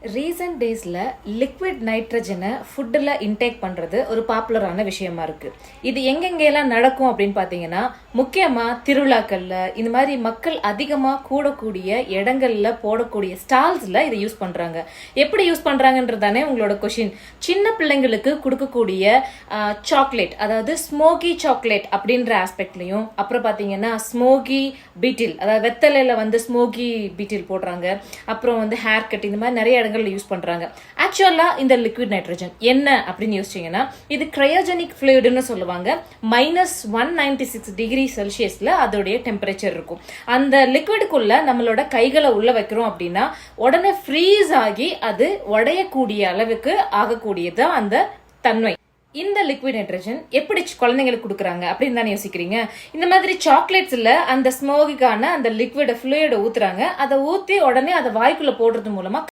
Recent டேஸில் liquid நைட்ரஜனை ஃபுட்டில் intake பண்ணுறது ஒரு பாப்புலரான விஷயமா இருக்குது. இது எங்கெங்கெல்லாம் நடக்கும் அப்படின்னு பார்த்தீங்கன்னா, முக்கியமாக திருவிழாக்களில் இந்த மாதிரி மக்கள் அதிகமாக கூடக்கூடிய இடங்களில் போடக்கூடிய ஸ்டால்ஸில் இதை யூஸ் பண்ணுறாங்க. எப்படி யூஸ் பண்ணுறாங்கன்றதானே உங்களோட கொஷின். சின்ன பிள்ளைங்களுக்கு கொடுக்கக்கூடிய சாக்லேட், அதாவது ஸ்மோகி சாக்லேட் அப்படின்ற ஆஸ்பெக்ட்லையும், அப்புறம் பார்த்தீங்கன்னா ஸ்மோகி பீட்டில், அதாவது வெத்தலையில் ஸ்மோகி பீட்டில் போடுறாங்க. அப்புறம் ஹேர் கட், இந்த மாதிரி நிறைய யூஸ் பண்றாங்க. ஆக்சுவலா இந்த லிக்விட் நைட்ரஜன் என்ன அப்படின்னு யோசிச்சீங்கன்னா, இது கிரையோஜெனிக் ஃப்ளூயிட்னு சொல்லுவாங்க. -196 டிகிரி செல்சியஸ்ல அதோடைய டெம்பரேச்சர் இருக்கும். அந்த லிக்விடுக்குள்ள நம்மளோட கைகளை உள்ள வைக்கிறோம் அப்படின்னா உடனே ஃப்ரீஸ் ஆகி அது உடையக்கூடிய அளவுக்கு ஆகக்கூடியது அந்த தன்மை. இந்த லிக்விட் நைட்ரஜன் எப்படி குழந்தைங்களுக்கு கொடுக்குறாங்க அப்படின்னு தானே யோசிக்கிறீங்க. இந்த மாதிரி சாக்லேட்ஸ்ல அந்த ஸ்மோகிக்கான அந்த லிக்விட் ஃப்ளூயிட ஊத்துறாங்க. அதை ஊத்தி உடனே அதை வாய்க்குள்ள போடுறது மூலமா